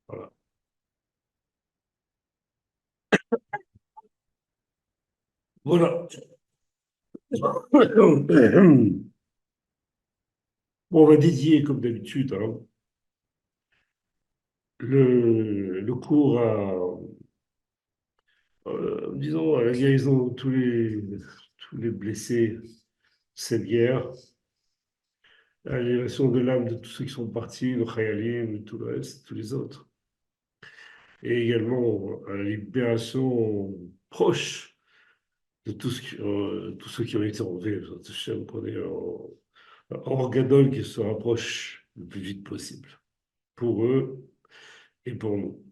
Voilà. Voilà. Bon, on va dédier, comme d'habitude, hein, le cours disons, à la guérison de tous les blessés de cette guerre, à l'élévation de l'âme de tous ceux qui sont partis, le Khayalim, et tout le reste, tous les autres. Et également à la libération proche de tous ceux qui ont été enlevés. Hachem, qu'on ait un orgadol qui se rapproche le plus vite possible, pour eux et pour nous.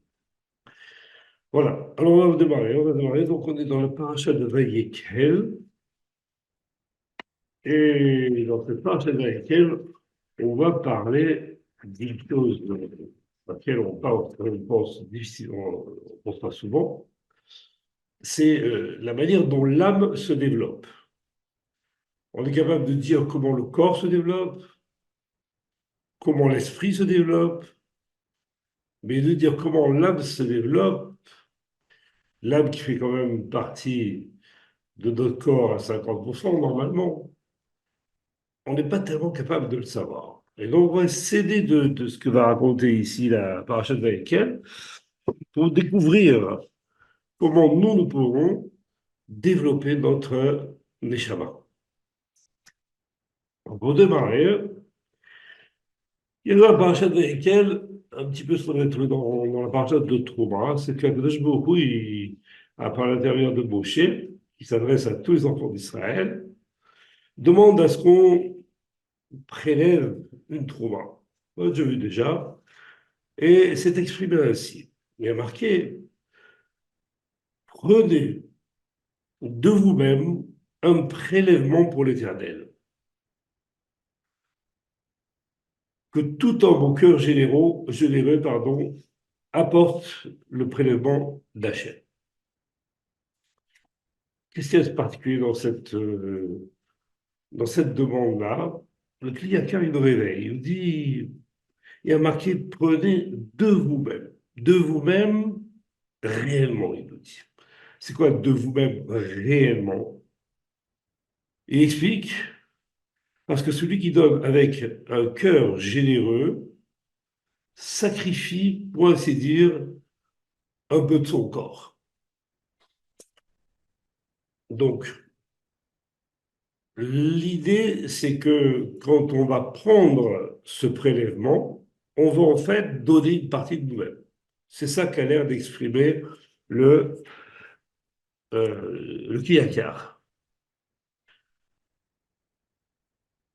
Voilà, alors on va démarrer. Donc on est dans le paracha de Vayekel, et dans cette paracha de Vayekel, on va parler d'une chose à laquelle on parle, on pense difficilement, on pense pas souvent, c'est la manière dont l'âme se développe. On est capable de dire comment le corps se développe, comment l'esprit se développe, mais de dire comment l'âme se développe, l'âme qui fait quand même partie de notre corps à 50% normalement, on n'est pas tellement capable de le savoir. Et donc, on va s'aider de ce que va raconter ici la paracha de Vaïkel pour découvrir comment nous pourrons développer notre neshama. Pour démarrer, il y a dans la paracha de Vaïkel, un petit peu ce qu'on a trouvé dans la paracha de Trouma, c'est que Kadosh Baruch Hu, par l'intérieur de Moshe, qui s'adresse à tous les enfants d'Israël, demande à ce qu'on prélève une Trouma. On l'a déjà vu déjà, et c'est exprimé ainsi. Il y a marqué, prenez de vous-même un prélèvement pour l'Éternel, que tout en vos cœurs généreux, apporte le prélèvement d'Hachem. Qu'est-ce qu'il y a de particulier dans cette demande-là? Le client, il nous réveille, il nous dit, il y a marqué, prenez de vous-même réellement, il nous dit. C'est quoi de vous-même réellement? Il explique, parce que celui qui donne avec un cœur généreux sacrifie, pour ainsi dire, un peu de son corps. Donc, l'idée, c'est que quand on va prendre ce prélèvement, on va en fait donner une partie de nous-mêmes. C'est ça qu'a l'air d'exprimer le, le Kiyakar.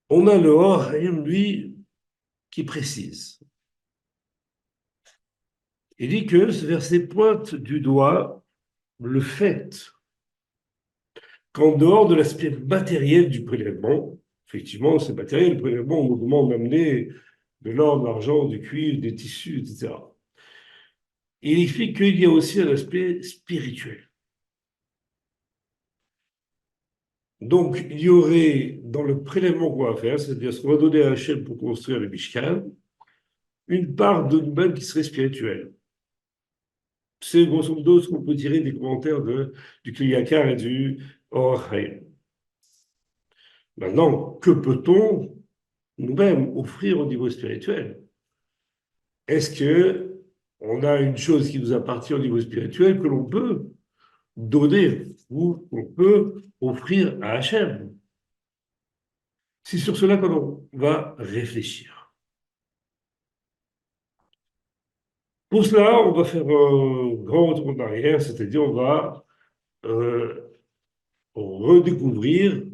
On a le Horaïm, lui, qui précise. Il dit que ce verset pointe du doigt le fait qu'en dehors de l'aspect matériel du prélèvement, effectivement, c'est matériel, le prélèvement, on nous demande d'amener de l'or, de l'argent, du cuivre, des tissus, etc. Il explique qu'il y a aussi un aspect spirituel. Donc, il y aurait, dans le prélèvement qu'on va faire, c'est-à-dire ce qu'on va donner à Hachem pour construire le Mishkan, une part de nous-mêmes qui serait spirituelle. C'est grosso modo ce qu'on peut tirer des commentaires du Kliyakar et du Or HaChaim. Maintenant, que peut-on nous-mêmes offrir au niveau spirituel? Est-ce que on a une chose qui nous appartient au niveau spirituel que l'on peut donner ou qu'on peut offrir à Hachem? C'est sur cela que l'on va réfléchir. Pour cela, on va faire un grand retour en arrière, c'est-à-dire on va euh, redécouvrir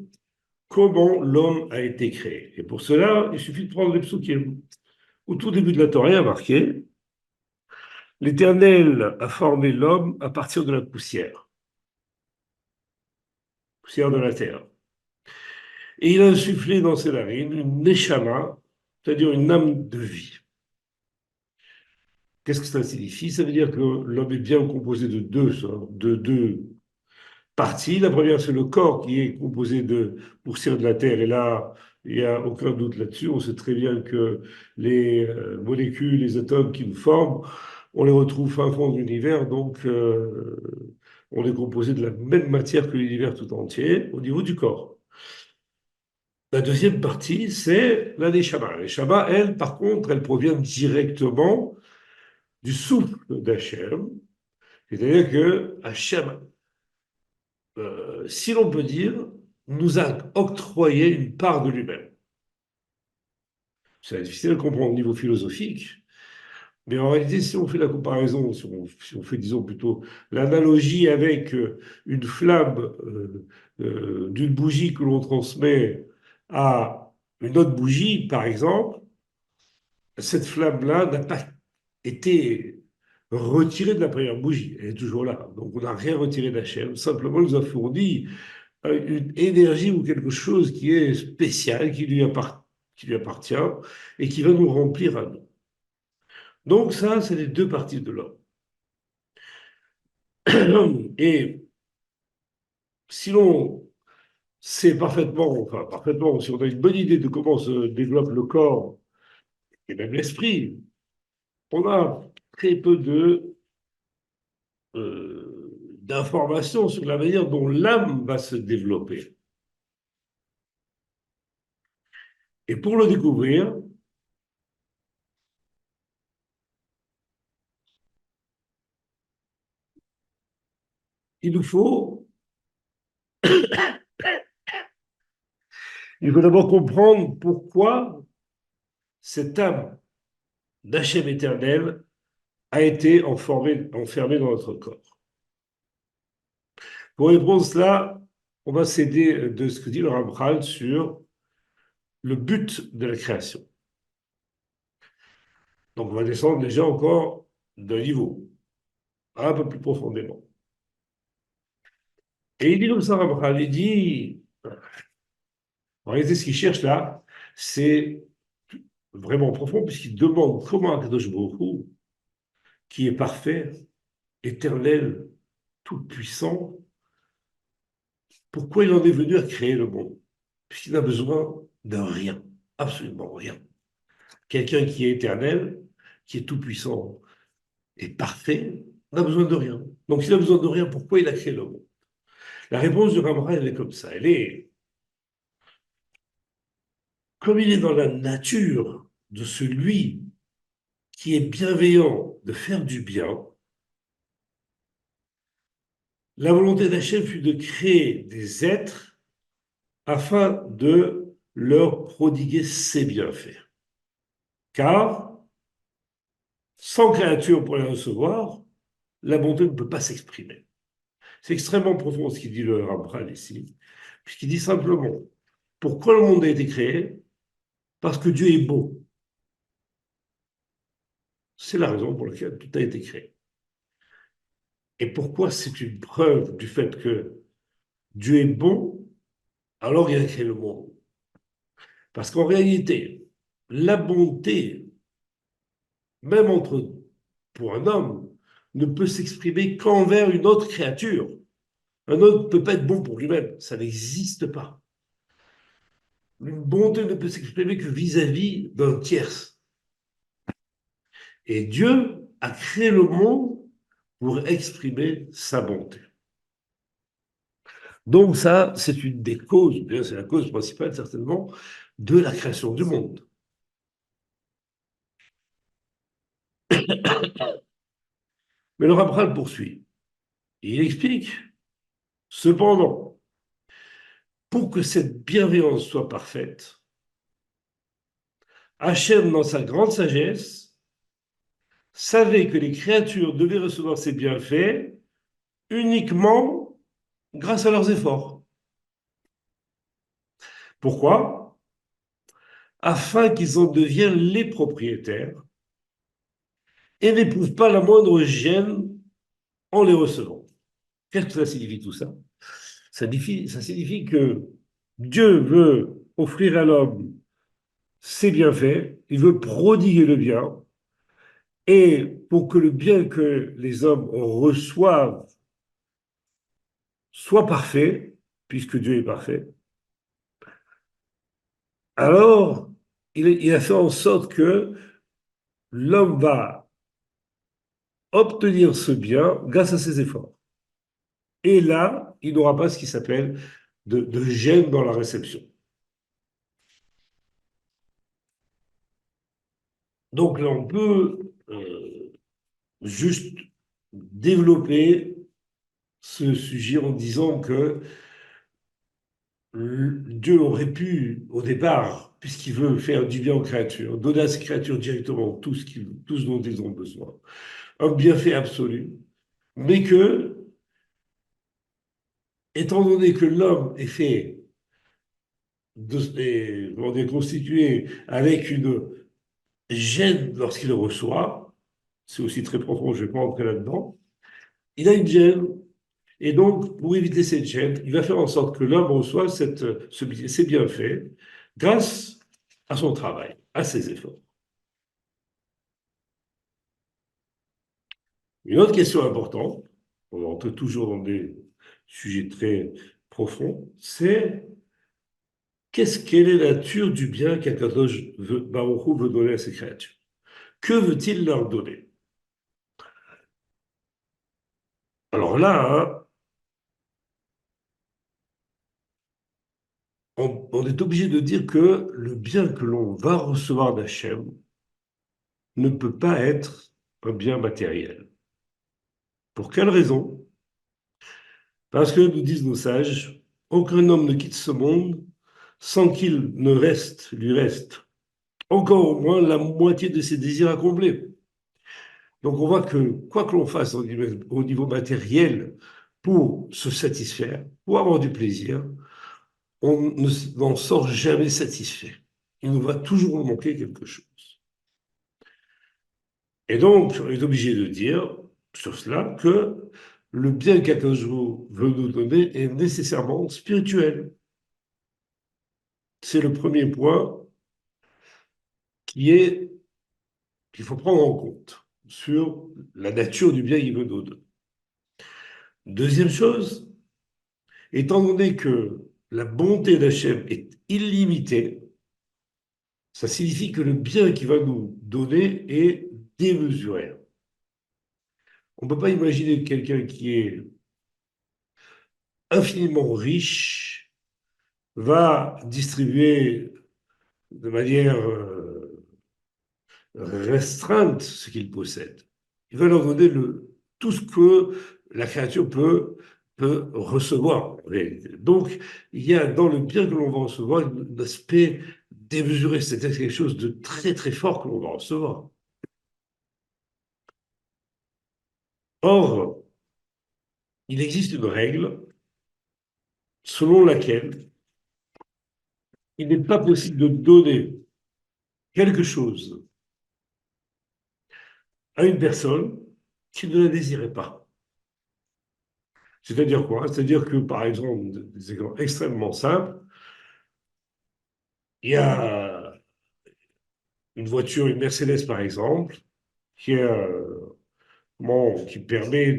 comment l'homme a été créé. Et pour cela, il suffit de prendre les psukim. Au tout début de la Torah, il y a marqué l'Éternel a formé l'homme à partir de la poussière de la terre. Et il a insufflé dans ses narines une neshama, c'est-à-dire une âme de vie. Qu'est-ce que ça signifie? Ça veut dire que l'homme est bien composé de deux parties. La première, c'est le corps qui est composé de poussière de la terre. Et là, il n'y a aucun doute là-dessus. On sait très bien que les molécules, les atomes qui nous forment on les retrouve fin fond de l'univers, donc on est composé de la même matière que l'univers tout entier au niveau du corps. La deuxième partie, c'est la neshama. La neshama, elle, par contre, elle provient directement du souffle d'Hachem. C'est-à-dire que Hachem, si l'on peut dire, nous a octroyé une part de lui-même. C'est difficile à comprendre au niveau philosophique, mais en réalité, si on fait la comparaison, si on fait, disons plutôt, l'analogie avec une flamme d'une bougie que l'on transmet à une autre bougie, par exemple, cette flamme-là n'a pas été retirée de la première bougie. Elle est toujours là. Donc, on n'a rien retiré d'Hachem. Simplement, il nous a fourni une énergie ou quelque chose qui est spécial, qui lui appartient et qui va nous remplir à nous. Donc, ça, c'est les deux parties de l'homme. Et si l'on sait parfaitement, enfin parfaitement, si on a une bonne idée de comment se développe le corps et même l'esprit, on a très peu d'informations sur la manière dont l'âme va se développer. Et pour le découvrir, il nous faut, il faut d'abord comprendre pourquoi cette âme d'Hachem éternel a été enfermée dans notre corps. Pour répondre à cela, on va s'aider de ce que dit le Ramchal sur le but de la création. Donc on va descendre déjà encore d'un niveau, un peu plus profondément. Et il dit comme ça, Ramchal, il dit, en réalité, ce qu'il cherche là, c'est vraiment profond, puisqu'il demande comment Akadosh Baruch Hu, qui est parfait, éternel, tout-puissant, pourquoi il en est venu à créer le monde? Puisqu'il n'a besoin de rien, absolument rien. Quelqu'un qui est éternel, qui est tout-puissant et parfait, n'a besoin de rien. Donc s'il n'a besoin de rien, pourquoi il a créé le monde? La réponse du Ramra, elle est comme ça. Elle est, comme il est dans la nature de celui qui est bienveillant de faire du bien, la volonté d'Hachem fut de créer des êtres afin de leur prodiguer ses bienfaits. Car, sans créature pour les recevoir, la bonté ne peut pas s'exprimer. C'est extrêmement profond ce qu'il dit le Ramchal ici, puisqu'il dit simplement, pourquoi le monde a été créé? Parce que Dieu est beau. C'est la raison pour laquelle tout a été créé. Et pourquoi c'est une preuve du fait que Dieu est bon, alors il a créé le monde? Parce qu'en réalité, la bonté, même pour un homme, ne peut s'exprimer qu'envers une autre créature. Un homme ne peut pas être bon pour lui-même, ça n'existe pas. Une bonté ne peut s'exprimer que vis-à-vis d'un tierce. Et Dieu a créé le monde pour exprimer sa bonté. Donc ça, c'est une des causes, c'est la cause principale certainement, de la création du monde. Mais le Ramchal poursuit. Et il explique, cependant, pour que cette bienveillance soit parfaite, Hachem, dans sa grande sagesse, savait que les créatures devaient recevoir ces bienfaits uniquement grâce à leurs efforts. Pourquoi? Afin qu'ils en deviennent les propriétaires et n'éprouvent pas la moindre gêne en les recevant. Qu'est-ce que ça signifie tout ça? Ça signifie que Dieu veut offrir à l'homme ses bienfaits, il veut prodiguer le bien, et pour que le bien que les hommes reçoivent soit parfait, puisque Dieu est parfait, alors il a fait en sorte que l'homme va obtenir ce bien grâce à ses efforts. Et là, il n'aura pas ce qui s'appelle de gêne dans la réception. Donc là, on peut juste développer ce sujet en disant que Dieu aurait pu, au départ, puisqu'il veut faire du bien aux créatures, donner à ces créatures directement tout ce dont ils ont besoin, un bienfait absolu, mais que, étant donné que l'homme est fait, on est constitué avec une gêne lorsqu'il le reçoit, c'est aussi très profond, je ne vais pas entrer là-dedans, il a une gêne. Et donc, pour éviter cette gêne, il va faire en sorte que l'homme reçoive ces bienfaits grâce à son travail, à ses efforts. Une autre question importante, on entre toujours dans des sujets très profonds, c'est quelle est la nature du bien qu'Akadosh Baruch Hu veut donner à ses créatures? Que veut-il leur donner? Alors là, on est obligé de dire que le bien que l'on va recevoir d'Hachem ne peut pas être un bien matériel. Pour quelle raison? Parce que, nous disent nos sages, aucun homme ne quitte ce monde sans qu'il ne lui reste encore au moins la moitié de ses désirs à combler. Donc on voit que quoi que l'on fasse au niveau matériel pour se satisfaire, pour avoir du plaisir, on n'en sort jamais satisfait. Il nous va toujours manquer quelque chose. Et donc, on est obligé de dire sur cela que le bien qu'Akadosh veut nous donner est nécessairement spirituel. C'est le premier point qu'il faut prendre en compte sur la nature du bien qu'il veut nous donner. Deuxième chose, étant donné que la bonté d'Hachem est illimitée, ça signifie que le bien qu'il va nous donner est démesuré. On ne peut pas imaginer quelqu'un qui est infiniment riche va distribuer de manière restreinte ce qu'il possède. Il va leur donner tout ce que la créature peut recevoir. Donc, il y a dans le bien que l'on va recevoir un aspect démesuré, c'est-à-dire quelque chose de très très fort que l'on va recevoir. Or, il existe une règle selon laquelle il n'est pas possible de donner quelque chose à une personne qui ne la désirait pas. C'est-à-dire quoi? C'est-à-dire que, par exemple, des exemples extrêmement simples, il y a une voiture, une Mercedes par exemple, qui permet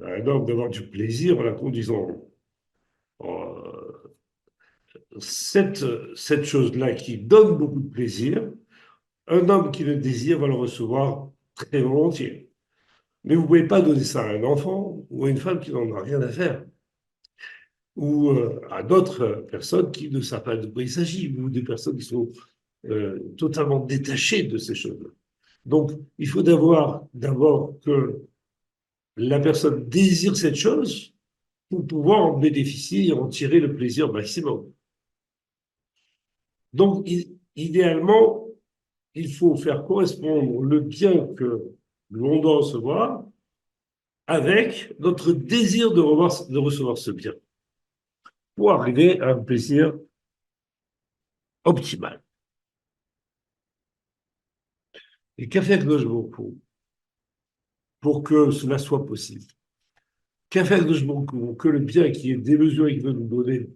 à un homme d'avoir du plaisir en la conduisant. Euh, cette chose-là qui donne beaucoup de plaisir, un homme qui le désire va le recevoir très volontiers. Mais vous ne pouvez pas donner ça à un enfant ou à une femme qui n'en a rien à faire, ou à d'autres personnes qui ne savent pas de quoi il s'agit, ou des personnes qui sont totalement détachées de ces choses-là. Donc, il faut d'abord que la personne désire cette chose pour pouvoir en bénéficier et en tirer le plaisir maximum. Donc, idéalement, il faut faire correspondre le bien que l'on doit recevoir avec notre désir de recevoir ce bien pour arriver à un plaisir optimal. Et qu'a fait Akdosh Baruch Hu pour que cela soit possible? Qu'a fait Akdosh Baruch Hu pour que le bien qui est démesuré, qu'il veut nous donner,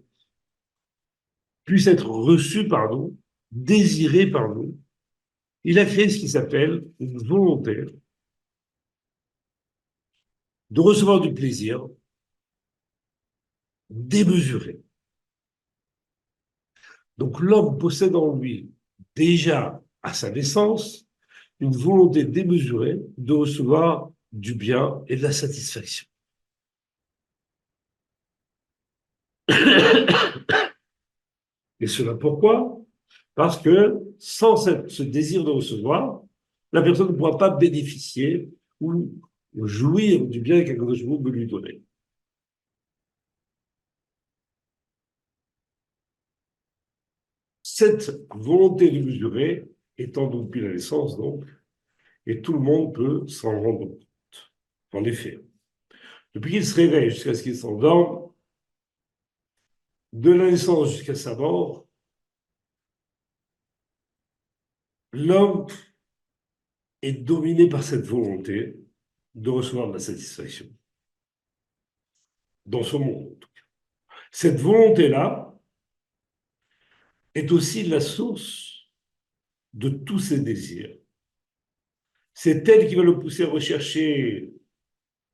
puisse être reçu par nous, désiré par nous? Il a créé ce qui s'appelle une volonté de recevoir du plaisir démesuré. Donc l'homme possède en lui déjà à sa naissance une volonté démesurée de recevoir du bien et de la satisfaction. Et cela pourquoi? Parce que sans ce désir de recevoir, la personne ne pourra pas bénéficier ou jouir du bien qu'Akadosh Baruch Hu veut lui donner. Cette volonté de mesurer étant depuis la naissance, donc, et tout le monde peut s'en rendre compte. En effet, depuis qu'il se réveille jusqu'à ce qu'il s'endorme, de la naissance jusqu'à sa mort, l'homme est dominé par cette volonté de recevoir de la satisfaction dans ce monde. Cette volonté-là est aussi la source de tous ses désirs. C'est elle qui va le pousser à rechercher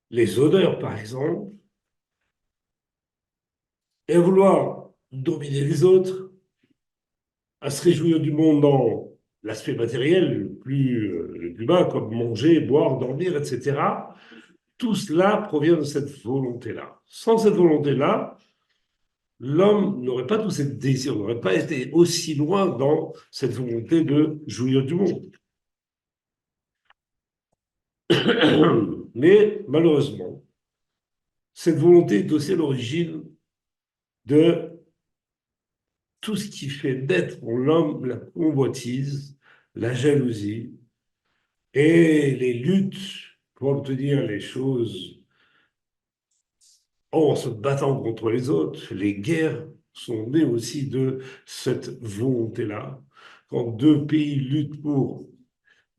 les honneurs, par exemple, et à vouloir dominer les autres, à se réjouir du monde dans l'aspect matériel le plus bas, comme manger, boire, dormir, etc. Tout cela provient de cette volonté-là. Sans cette volonté-là, l'homme n'aurait pas tous ces désirs, n'aurait pas été aussi loin dans cette volonté de jouir du monde. Mais malheureusement, cette volonté est aussi à l'origine de tout ce qui fait naître en l'homme la convoitise, la jalousie et les luttes pour obtenir les choses en se battant contre les autres. Les guerres sont nées aussi de cette volonté-là. Quand deux pays luttent pour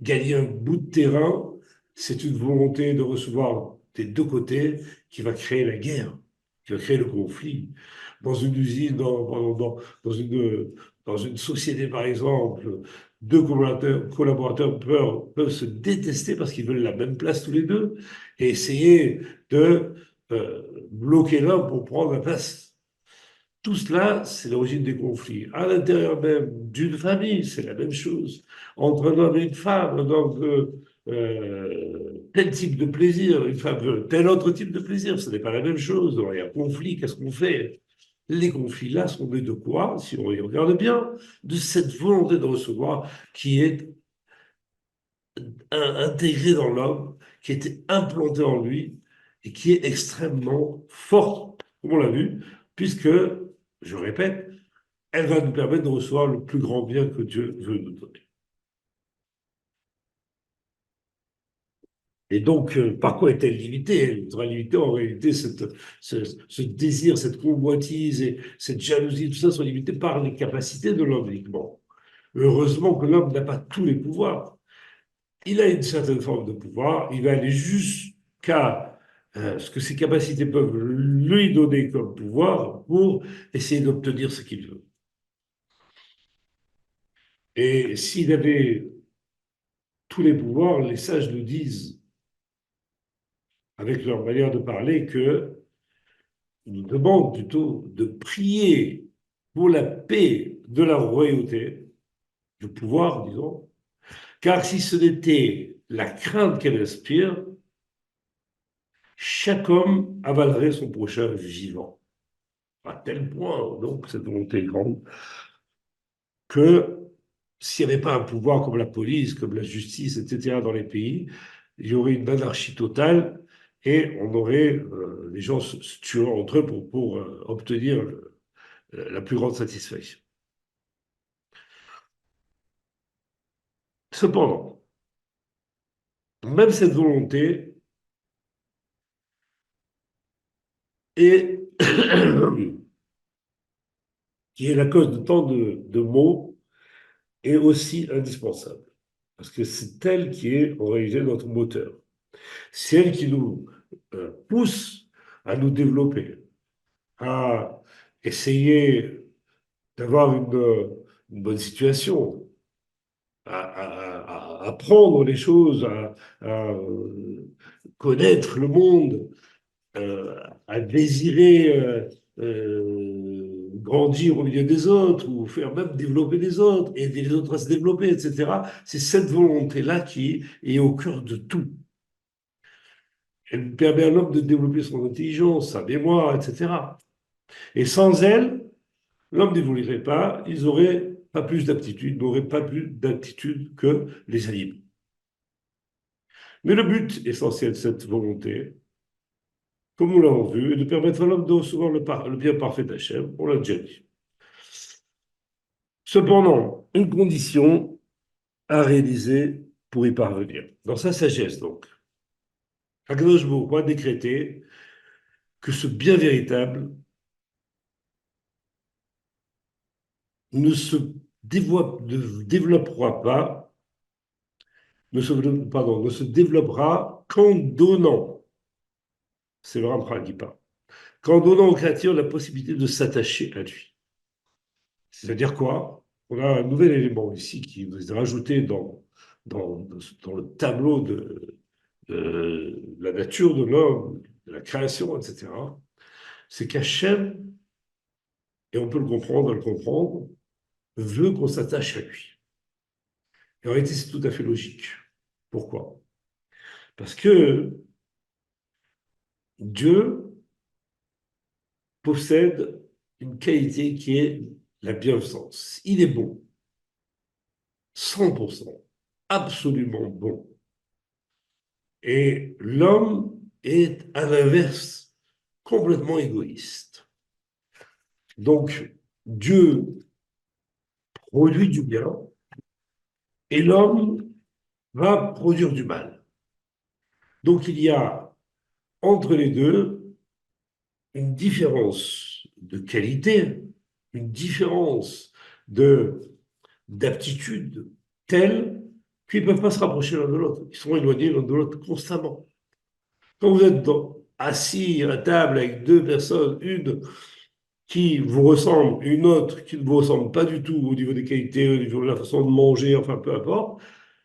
gagner un bout de terrain, c'est une volonté de recevoir des deux côtés qui va créer la guerre, qui va créer le conflit. Dans une usine, dans une société, par exemple, deux collaborateurs peuvent se détester parce qu'ils veulent la même place tous les deux et essayer de bloquer l'un pour prendre la place. Tout cela, c'est l'origine des conflits. À l'intérieur même d'une famille, c'est la même chose. Entre un homme et une femme, un homme veut tel type de plaisir, une femme veut tel autre type de plaisir, ce n'est pas la même chose. Alors, il y a conflit, qu'est-ce qu'on fait? Les conflits-là sont nés de quoi, si on y regarde bien? De cette volonté de recevoir qui est intégrée dans l'homme, qui était implantée en lui et qui est extrêmement forte, comme on l'a vu, puisque, je répète, elle va nous permettre de recevoir le plus grand bien que Dieu veut nous donner. Et donc, par quoi est-elle limitée? Elle sera limitée en réalité, ce désir, cette convoitise et cette jalousie, tout ça sont limités par les capacités de l'homme uniquement. Heureusement que l'homme n'a pas tous les pouvoirs. Il a une certaine forme de pouvoir, il va aller jusqu'à ce que ses capacités peuvent lui donner comme pouvoir pour essayer d'obtenir ce qu'il veut. Et s'il avait tous les pouvoirs, les sages nous disent, avec leur manière de parler, que nous demandent plutôt de prier pour la paix de la royauté, du pouvoir, disons, car si ce n'était la crainte qu'elle inspire, chaque homme avalerait son prochain vivant. À tel point, donc, cette volonté est grande, que s'il n'y avait pas un pouvoir comme la police, comme la justice, etc., dans les pays, il y aurait une anarchie totale et on aurait les gens se tuant entre eux pour obtenir la plus grande satisfaction. Cependant, même cette volonté est qui est la cause de tant de maux est aussi indispensable. Parce que c'est elle qui est en réalité notre moteur. C'est elle qui nous pousse à nous développer, à essayer d'avoir une bonne situation, à apprendre les choses, à connaître le monde, à désirer grandir au milieu des autres ou faire même développer les autres, aider les autres à se développer, etc. C'est cette volonté-là qui est au cœur de tout. Elle permet à l'homme de développer son intelligence, sa mémoire, etc. Et sans elle, l'homme n'évoluerait pas, ils n'auraient pas plus d'aptitude, n'auraient pas plus d'aptitude que les animaux. Mais le but essentiel de cette volonté, comme nous l'avons vu, est de permettre à l'homme de recevoir le bien parfait d'Hachem, on l'a déjà dit. Cependant, une condition à réaliser pour y parvenir. Dans sa sagesse, donc, Akadosh Baruch Hu a décrété que ce bien véritable ne développera pas, ne se développera qu'en donnant. C'est le Ramchal qui parle. Qu'en donnant aux créatures la possibilité de s'attacher à lui. C'est-à-dire quoi? On a un nouvel élément ici qui vous est rajouté dans le tableau de la nature de l'homme, de la création, etc. C'est qu'Hachem, et on peut le comprendre, veut qu'on s'attache à lui. Et en réalité, c'est tout à fait logique. Pourquoi? Parce que Dieu possède une qualité qui est la bienfaisance. Il est bon, 100%, absolument bon. Et l'homme est, à l'inverse, complètement égoïste. Donc, Dieu produit du bien et l'homme va produire du mal. Donc, il y a entre les deux une différence de qualité, une différence d'aptitude telle qu'ils ne peuvent pas se rapprocher l'un de l'autre. Ils sont éloignés l'un de l'autre constamment. Quand vous êtes assis à table avec deux personnes, une qui vous ressemble, une autre qui ne vous ressemble pas du tout au niveau des qualités, au niveau de la façon de manger, enfin peu importe,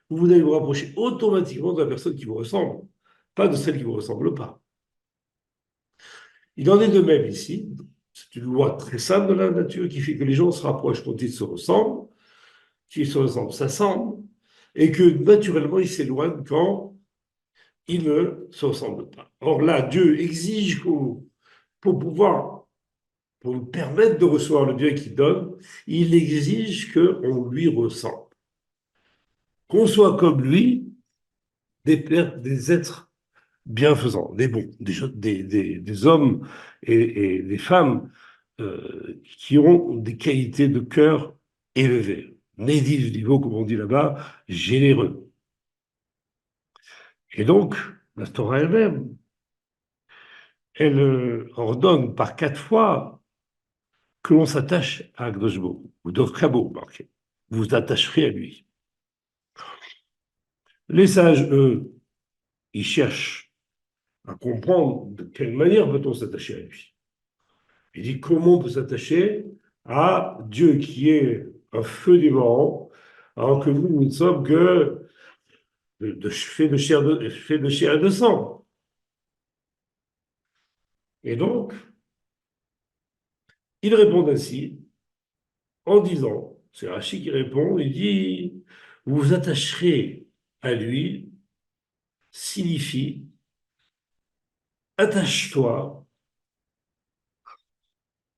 vous allez vous rapprocher automatiquement de la personne qui vous ressemble, pas de celle qui ne vous ressemble pas. Il en est de même ici. C'est une loi très simple de la nature qui fait que les gens se rapprochent quand ils se ressemblent, qu'ils se ressemblent, s'assemblent, et que naturellement ils s'éloignent quand ils ne se ressemblent pas. Or là, Dieu exige pour pouvoir, pour nous permettre de recevoir le bien qu'il donne, il exige qu'on lui ressemble. Qu'on soit comme lui, des êtres bienfaisants, des bons, des hommes et des femmes qui ont des qualités de cœur élevées. Nediv niveau, comme on dit là-bas, généreux. Et donc, la Torah elle-même, elle ordonne par 4 fois que l'on s'attache à Akdosh Baruch Hu, ou Dovkabo, marqué. Vous vous attacherez à lui. Les sages, eux, ils cherchent à comprendre de quelle manière peut-on s'attacher à lui. Il dit comment on peut s'attacher à Dieu qui est un feu dévorant, alors que nous ne sommes que fait de chair et de sang. Et donc, ils répondent ainsi en disant, c'est Rachid qui répond, il dit, vous vous attacherez à lui signifie attache-toi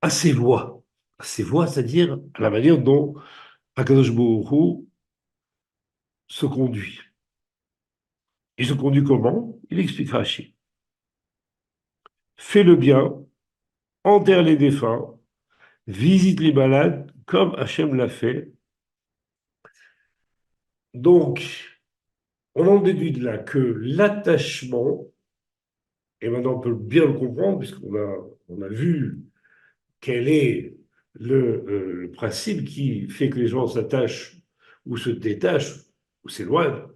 à ses voies, c'est-à-dire à la manière dont Akadosh Baruch Hu se conduit. Il se conduit comment? Il explique Rachid. Fais le bien, enterre les défunts, visite les malades comme Hachem l'a fait. Donc, on en déduit de là que l'attachement, et maintenant on peut bien le comprendre puisqu'on a vu quel est le principe qui fait que les gens s'attachent ou se détachent ou s'éloignent,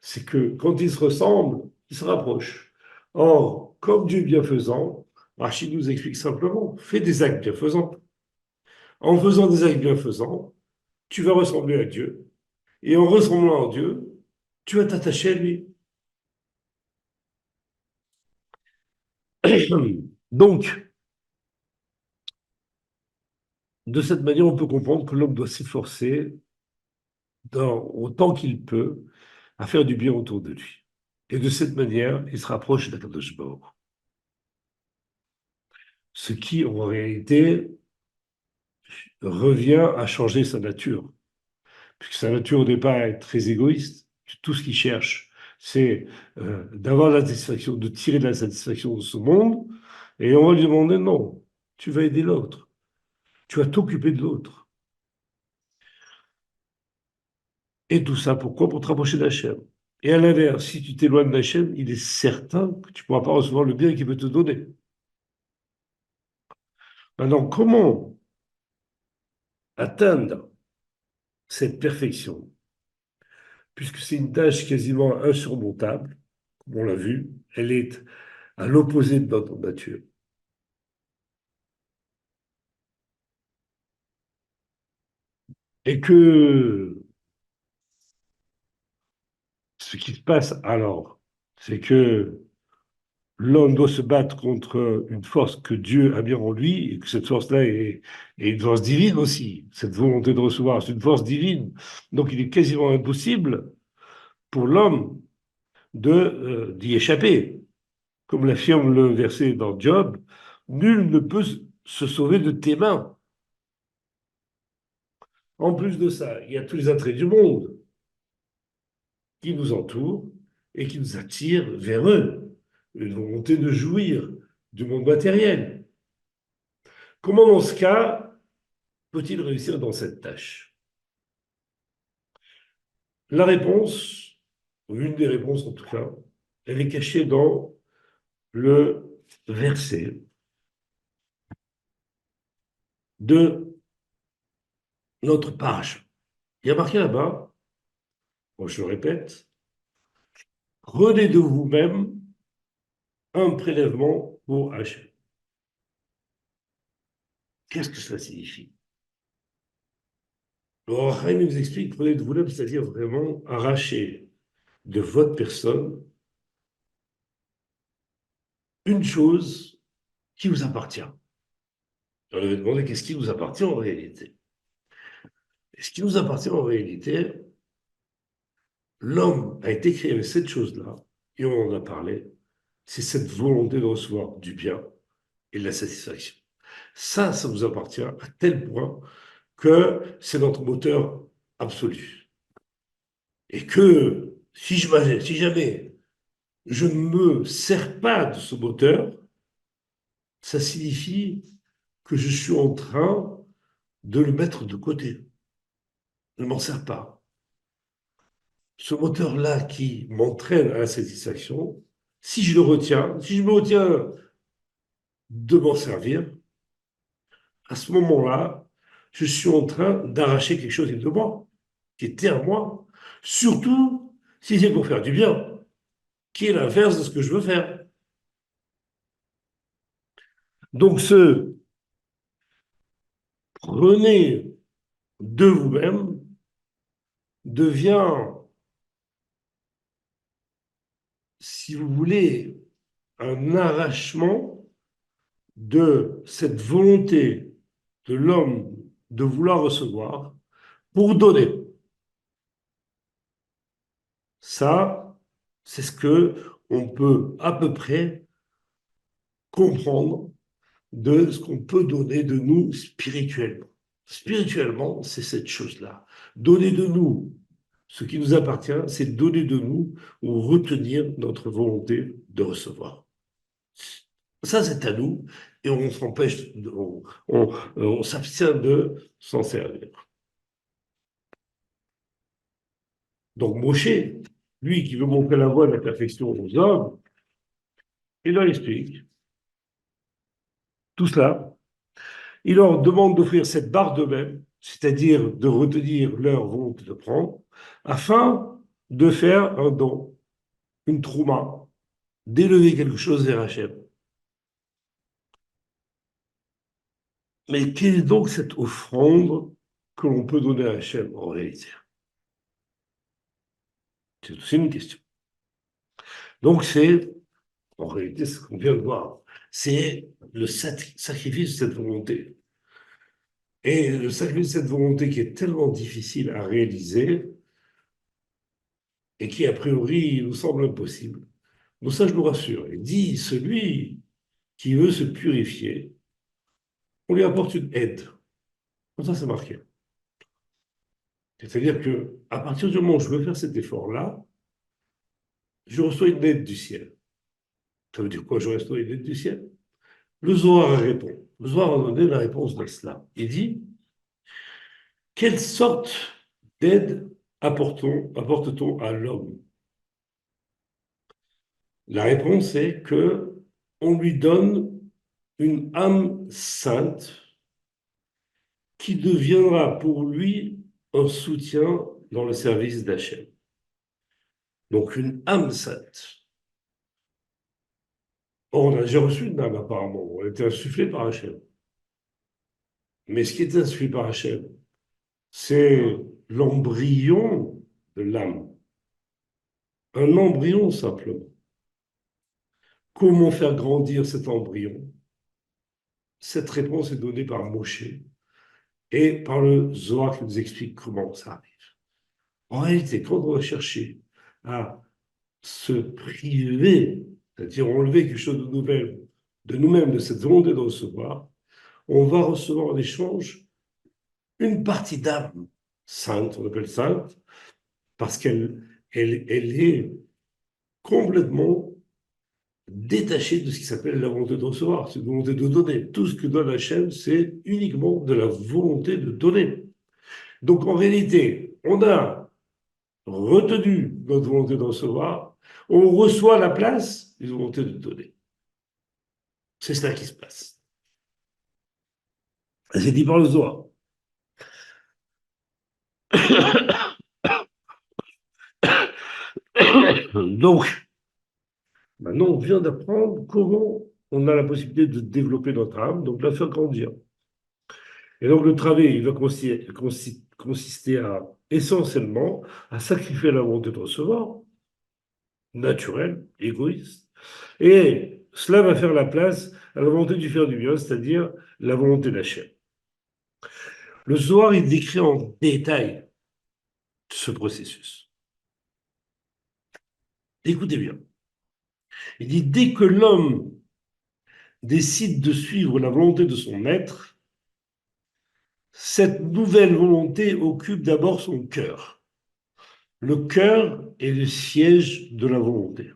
c'est que quand ils se ressemblent, ils se rapprochent. Or, comme Dieu est bienfaisant, Rachid nous explique simplement, fais des actes bienfaisants. En faisant des actes bienfaisants, tu vas ressembler à Dieu. Et en ressemblant à Dieu, tu vas t'attacher à lui. Donc, de cette manière, on peut comprendre que l'homme doit s'efforcer autant qu'il peut à faire du bien autour de lui. Et de cette manière, il se rapproche d'Akadosh Baruch. Ce qui, en réalité, revient à changer sa nature. Puisque sa nature au départ est très égoïste. Tout ce qu'il cherche, c'est d'avoir la satisfaction, de tirer de la satisfaction de ce monde. Et on va lui demander non, tu vas aider l'autre. Tu vas t'occuper de l'autre. Et tout ça, pourquoi? Pour te rapprocher d'Hachem. Et à l'inverse, si tu t'éloignes d'Hachem, il est certain que tu ne pourras pas recevoir le bien qu'il veut te donner. Maintenant, comment atteindre cette perfection? Puisque c'est une tâche quasiment insurmontable, comme on l'a vu, elle est à l'opposé de notre nature. Et que ce qui se passe alors, c'est que l'homme doit se battre contre une force que Dieu a mis en lui, et que cette force-là est une force divine aussi. Cette volonté de recevoir, c'est une force divine. Donc il est quasiment impossible pour l'homme d'y échapper. Comme l'affirme le verset dans Job, nul ne peut se sauver de tes mains. En plus de ça, il y a tous les attraits du monde qui nous entourent et qui nous attirent vers eux. Une volonté de jouir du monde matériel. Comment, dans ce cas, peut-il réussir dans cette tâche? La réponse, ou une des réponses en tout cas, elle est cachée dans le verset de notre page. Il y a marqué là-bas, bon, je le répète, prenez de vous-même un prélèvement pour Hachem. Qu'est-ce que cela signifie? Alors, Rahim nous explique, prenez de vous-même, c'est-à-dire vraiment arracher de votre personne une chose qui vous appartient. On avait demandé qu'est-ce qui nous appartient en réalité. Et ce qui nous appartient en réalité, l'homme a été créé avec cette chose-là, et on en a parlé, c'est cette volonté de recevoir du bien et de la satisfaction. Ça nous appartient à tel point que c'est notre moteur absolu. Et que si jamais je ne me sers pas de ce moteur, ça signifie que je suis en train de le mettre de côté. Je ne m'en sers pas. Ce moteur-là qui m'entraîne à la satisfaction, si je le retiens, si je me retiens de m'en servir, à ce moment-là, je suis en train d'arracher quelque chose de moi, qui était à moi, surtout si c'est pour faire du bien, qui est l'inverse de ce que je veux faire. Donc, prenez de vous-même devient, si vous voulez, un arrachement de cette volonté de l'homme de vouloir recevoir pour donner. Ça, c'est ce que on peut à peu près comprendre de ce qu'on peut donner de nous spirituellement. Spirituellement, c'est cette chose-là. Donner de nous ce qui nous appartient, c'est donner de nous ou retenir notre volonté de recevoir. Ça, c'est à nous et on s'empêche, on s'abstient de s'en servir. Donc Moshe, lui qui veut montrer la voie de la perfection aux hommes, il leur explique tout cela. Il leur demande d'offrir cette barre d'eux-mêmes, c'est-à-dire de retenir leur volonté de prendre, afin de faire un don, une trouma, d'élever quelque chose vers Hachem. Mais quelle est donc cette offrande que l'on peut donner à Hachem en réalité? C'est aussi une question. Donc c'est, en réalité, ce qu'on vient de voir, c'est le sacrifice de cette volonté. Et le sacrifice de cette volonté qui est tellement difficile à réaliser, et qui, a priori, nous semble impossible. Donc ça, je nous rassure. Il dit, celui qui veut se purifier, on lui apporte une aide. Comme ça, c'est marqué. C'est-à-dire que à partir du moment où je veux faire cet effort-là, je reçois une aide du ciel. Ça veut dire quoi, je reçois une aide du ciel? Le Zohar répond. Le Zohar a donné la réponse de cela. Il dit, quelle sorte d'aide apporte-t-on à l'homme? La réponse est que on lui donne une âme sainte qui deviendra pour lui un soutien dans le service d'Hachem. Donc une âme sainte. Or, on a déjà reçu une âme apparemment, on a été insufflé par Hachem. Mais ce qui est insufflé par Hachem, c'est l'embryon de l'âme. Un embryon simplement. Comment faire grandir cet embryon? Cette réponse est donnée par Moshe et par le Zohar qui nous explique comment ça arrive. En réalité, quand on va chercher à se priver, c'est-à-dire enlever quelque chose de nouvel de nous-mêmes, de cette volonté de recevoir, on va recevoir en échange une partie d'âme sainte, on appelle sainte, parce qu'elle est complètement détachée de ce qui s'appelle la volonté de recevoir, c'est une volonté de donner. Tout ce que donne Hachem, c'est uniquement de la volonté de donner. Donc en réalité, on a retenu notre volonté de recevoir, on reçoit la place d'une volonté de donner. C'est cela qui se passe. C'est dit par le Zohar. Donc, maintenant, on vient d'apprendre comment on a la possibilité de développer notre âme, donc la faire grandir. Et donc, le travail, il va consister à, essentiellement, à sacrifier la volonté de recevoir, naturelle, égoïste, et cela va faire la place à la volonté du faire du bien, c'est-à-dire la volonté d'achat. Le Zohar, il décrit en détail ce processus. Écoutez bien. Il dit, dès que l'homme décide de suivre la volonté de son maître, cette nouvelle volonté occupe d'abord son cœur. Le cœur est le siège de la volonté.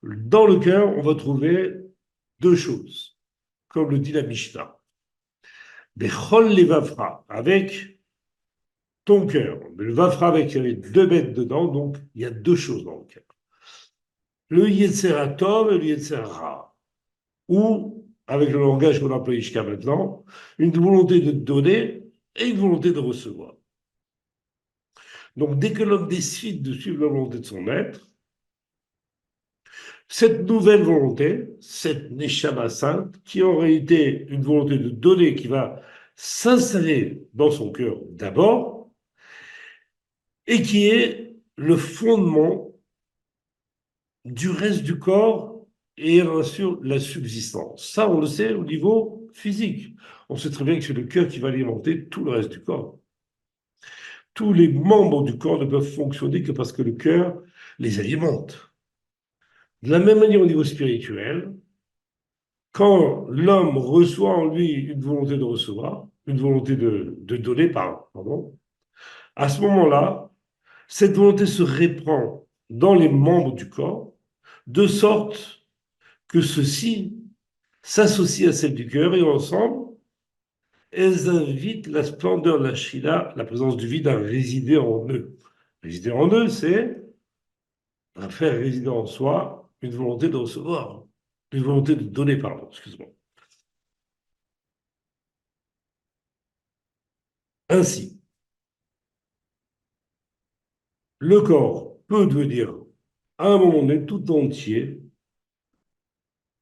Dans le cœur, on va trouver deux choses, comme le dit la Mishnah. Bechol levavra, avec ton cœur. Le vafra avec deux bêtes dedans, donc il y a deux choses dans le cœur. Le Yetzera Tov et le Yetzera Ra. Ou, avec le langage qu'on emploie jusqu'à maintenant, une volonté de donner et une volonté de recevoir. Donc, dès que l'homme décide de suivre la volonté de son maître, cette nouvelle volonté, cette Neshama sainte, qui est en réalité une volonté de donner, qui va s'installer dans son cœur d'abord, et qui est le fondement du reste du corps et bien sûr la subsistance. Ça, on le sait au niveau physique. On sait très bien que c'est le cœur qui va alimenter tout le reste du corps. Tous les membres du corps ne peuvent fonctionner que parce que le cœur les alimente. De la même manière au niveau spirituel, quand l'homme reçoit en lui une volonté de recevoir, une volonté de donner, pardon, à ce moment-là, cette volonté se répand dans les membres du corps, de sorte que ceux-ci s'associent à celle du cœur et ensemble, elles invitent la splendeur de la Shila, la présence du vide, à résider en eux. Résider en eux, c'est à faire résider en soi une volonté de recevoir, une volonté de donner, pardon, excuse-moi. Ainsi, le corps peut devenir, à un moment donné, tout entier,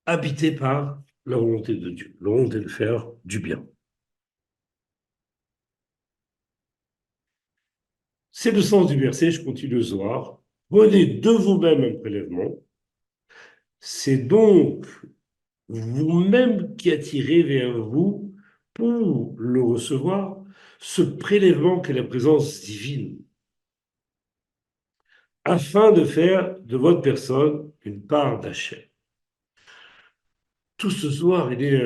habité par la volonté de Dieu, la volonté de faire du bien. C'est le sens du verset, je continue le Zohar. Prenez de vous-même un prélèvement. C'est donc vous-même qui attirez vers vous, pour le recevoir, ce prélèvement qu'est la présence divine. afin de faire de votre personne une part d'Hachem. Tout ce soir, il est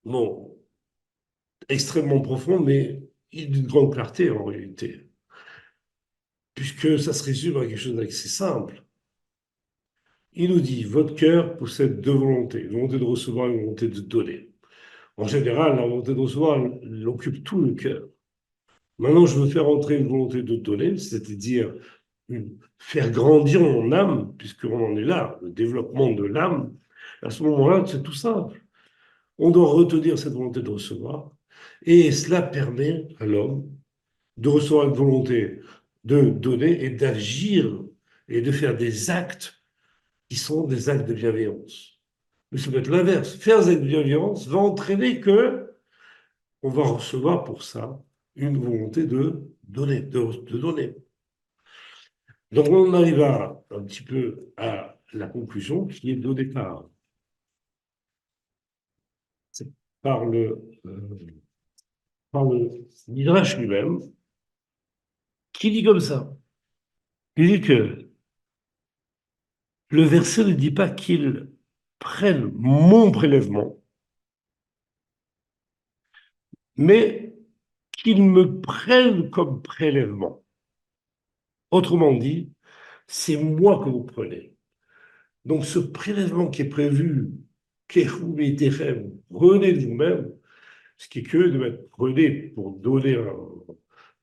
bon, extrêmement profond, mais il est d'une grande clarté en réalité, puisque ça se résume à quelque chose d'assez simple. Il nous dit, votre cœur possède deux volontés, une volonté de recevoir et une volonté de donner. En général, la volonté de recevoir, elle occupe tout le cœur. Maintenant, je veux faire entrer une volonté de donner, c'est-à-dire faire grandir mon âme, puisqu'on en est là, le développement de l'âme. À ce moment-là, c'est tout simple. On doit retenir cette volonté de recevoir, et cela permet à l'homme de recevoir une volonté de donner et d'agir et de faire des actes qui sont des actes de bienveillance. Mais ça peut être l'inverse. Faire des actes de bienveillance va entraîner que on va recevoir pour ça une volonté de donner, de donner. Donc on arrive un petit peu à la conclusion qui est donnée c'est par par le Midrash lui-même, qui dit comme ça. Il dit que le verset ne dit pas qu'ils prennent mon prélèvement, mais qu'ils me prennent comme prélèvement. Autrement dit, c'est moi que vous prenez. Donc ce prélèvement qui est prévu, prenez de vous-même, ce qui est curieux de mettre prenez pour donner.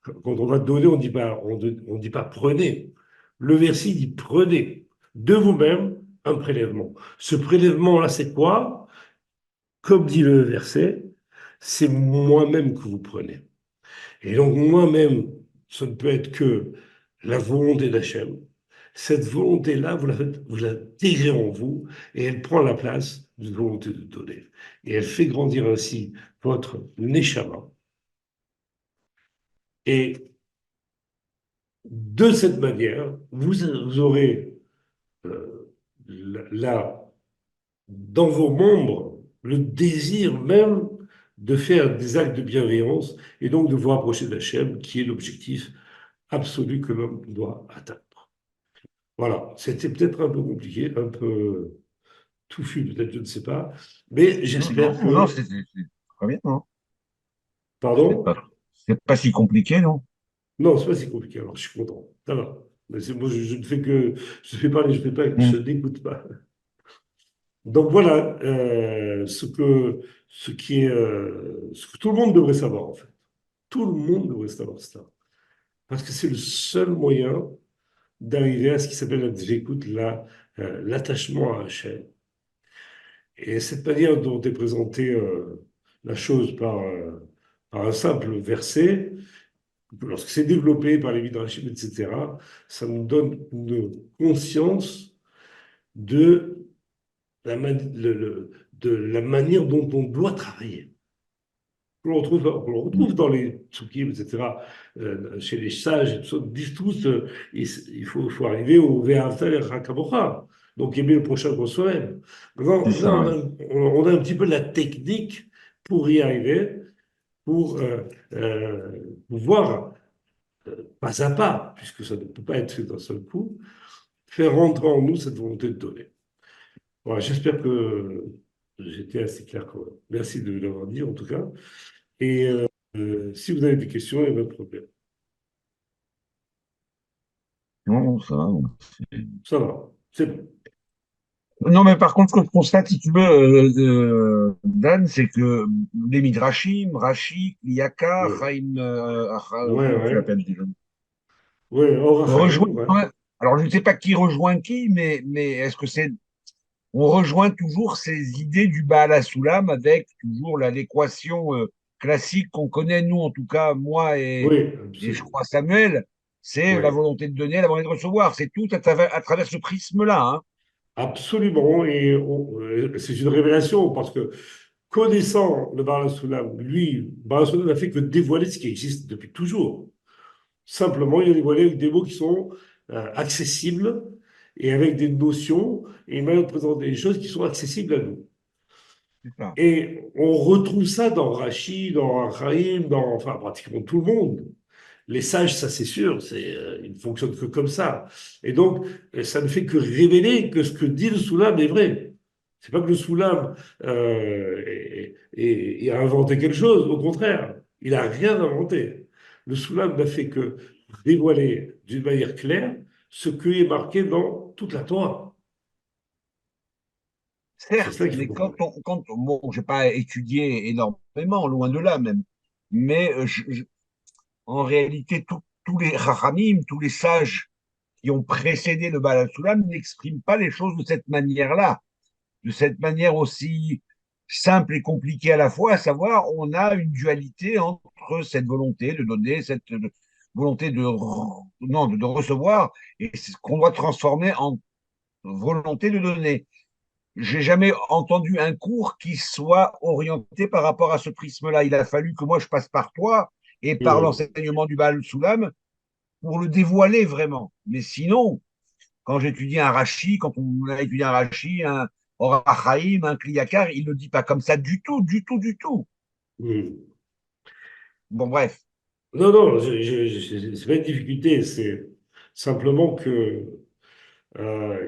Quand on va donner, on dit pas prenez. Le verset dit prenez de vous-même un prélèvement. Ce prélèvement-là, c'est quoi? Comme dit le verset, c'est moi-même que vous prenez. Et donc moi-même, ce ne peut être que la volonté d'Hachem. Cette volonté-là, vous l'intégrez en vous et elle prend la place d'une volonté de donner. Et elle fait grandir ainsi votre neshama. Et de cette manière, vous aurez là, dans vos membres, le désir même de faire des actes de bienveillance et donc de vous rapprocher d'Hachem, qui est l'objectif absolu que l'homme doit atteindre. Voilà, c'était peut-être un peu compliqué, un peu touffu, peut-être, je ne sais pas, mais Non, j'espère non, non, que. c'est très bien, non? Pardon? C'est pas si compliqué, non? Non, c'est pas si compliqué, alors je suis content. Ça va. Mais moi, je ne fais que. Je fais parler, je ne fais pas, Hmm. je n'écoute pas. Donc voilà ce qui est, ce que tout le monde devrait savoir, en fait. Tout le monde devrait savoir ça. Parce que c'est le seul moyen d'arriver à ce qui s'appelle la dvékout, l'attachement à Hachem. Et cette manière dont est présentée la chose par un simple verset, lorsque c'est développé par les Midrashim, etc., ça nous donne une conscience de de la manière dont on doit travailler. On le retrouve dans les tsukim, etc., chez les sages, ils disent tous faut arriver au Ve'afta Rakabocha, donc aimer le prochain pour soi-même. C'est Maintenant, là, ça, ouais. on a un petit peu la technique pour y arriver, pour pouvoir, pas à pas, puisque ça ne peut pas être fait d'un seul coup, faire rentrer en nous cette volonté de donner. Voilà, j'espère que j'étais assez clair quand même. Merci de l'avoir dit, en tout cas. Et si vous avez des questions, il n'y a pas de problème. Non, non, ça va. Bon. Ça va, c'est bon. Non, mais par contre, ce que je constate, si tu veux, Dan, c'est que les Midrashim, Rashi, Liyaka, Ouais, Chaim, ouais, comment tu ouais. l'appelles déjà? Ouais, Orachaim, Rejoint, ouais. alors, je ne sais pas qui rejoint qui, mais est-ce que c'est on rejoint toujours ces idées du Baal HaSulam avec toujours l'équation classique qu'on connaît, nous, en tout cas, moi Oui, et je absolument. crois Samuel, c'est la Ouais, volonté de donner, la volonté de recevoir. C'est tout à travers ce prisme-là. Hein. absolument. Et c'est une révélation parce que connaissant le Baal Soulam, lui, Baal Soulam n'a fait que dévoiler ce qui existe depuis toujours. Simplement, il a dévoilé avec des mots qui sont accessibles et avec des notions et une manière de présenter les choses qui sont accessibles à nous. C'est ça. Et on retrouve ça dans Rachid, dans Chaim, dans enfin, pratiquement tout le monde. Les sages, ça c'est sûr, ils ne fonctionnent que comme ça. Et donc, ça ne fait que révéler que ce que dit le Soulam est vrai. C'est pas que le Soulam a inventé quelque chose, au contraire, il n'a rien inventé. Le Soulam n'a fait que dévoiler d'une manière claire ce qui est marqué dans toute la Torah. C'est Certes, ça qu'il faut mais comprendre. bon, j'ai pas étudié énormément, loin de là même, mais en réalité, tous les Chachamim, tous les sages qui ont précédé le Baal HaSulam n'expriment pas les choses de cette manière-là, de cette manière aussi simple et compliquée à la fois, à savoir, on a une dualité entre cette volonté de donner, cette volonté non, de recevoir, et ce qu'on doit transformer en volonté de donner. J'ai jamais entendu un cours qui soit orienté par rapport à ce prisme-là. Il a fallu que moi je passe par toi et par Hum, l'enseignement du Baal Soulam pour le dévoiler vraiment. Mais sinon, quand j'étudie un Rashi, quand on a étudié un Rashi, un Or HaChaim, un Kliyakar, il ne le dit pas comme ça du tout, du tout, du tout. hum. Bon, bref. Non, non, c'est pas une difficulté, c'est simplement que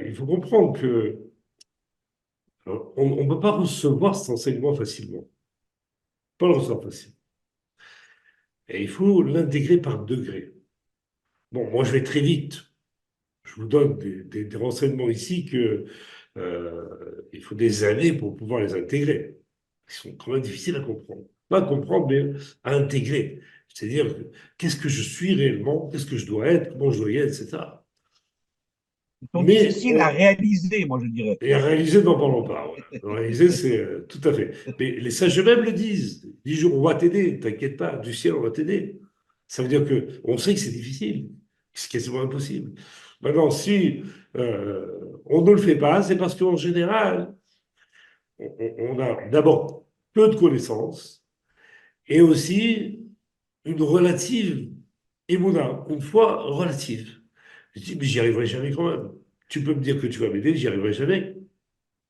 il faut comprendre que on ne peut pas recevoir cet enseignement facilement. Pas le recevoir facilement. Et il faut l'intégrer par degrés. Bon, moi, je vais très vite. Je vous donne des renseignements ici que il faut des années pour pouvoir les intégrer. Ils sont quand même difficiles à comprendre. Pas à comprendre, mais à intégrer. C'est-à-dire, qu'est-ce que je suis réellement, qu'est-ce que je dois être, comment je dois y être, etc. Ils sont Mais difficiles à réaliser, moi je dirais. et à réaliser, n'en parlons pas. Voilà. À réaliser, c'est tout à fait. Mais les sages eux-mêmes le disent. Ils disent, on va t'aider, t'inquiète pas, du ciel, on va t'aider. Ça veut dire que on sait que c'est difficile, c'est quasiment impossible. Maintenant, si on ne le fait pas, c'est parce qu'en général, on a d'abord peu de connaissances et aussi une relative émouna, une foi relative. Je dis, mais j'y arriverai jamais quand même. Tu peux me dire que tu vas m'aider, j'y arriverai jamais.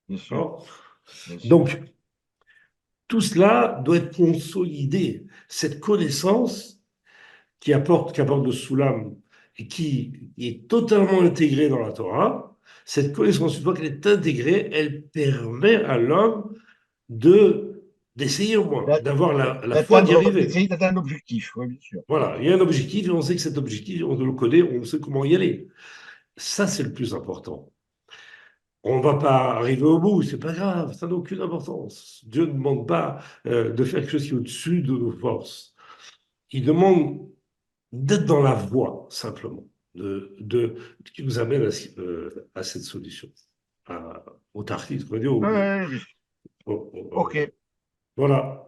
Bien sûr, Alors, bien sûr. donc, tout cela doit être consolidé. Cette connaissance qu'apporte le Soulam et qui est totalement intégrée dans la Torah, cette connaissance, une fois qu'elle est intégrée, elle permet à l'homme de d'essayer au moins, d'avoir la foi d'y arriver. D'essayer d'atteindre l'objectif, oui, bien sûr. Voilà, il y a un objectif et on sait que cet objectif, on le connaît, on sait comment y aller. Ça, c'est le plus important. On ne va pas arriver au bout, c'est pas grave, ça n'a aucune importance. Dieu ne demande pas de faire quelque chose qui est au-dessus de nos forces. Il demande d'être dans la voie, simplement, qui nous amène à cette solution, au tartif, Ouais, ouais, bien sûr. Ok, voilà.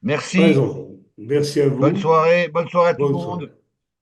merci. Raison. Merci à vous. Bonne soirée à tout le Bonne monde. soirée.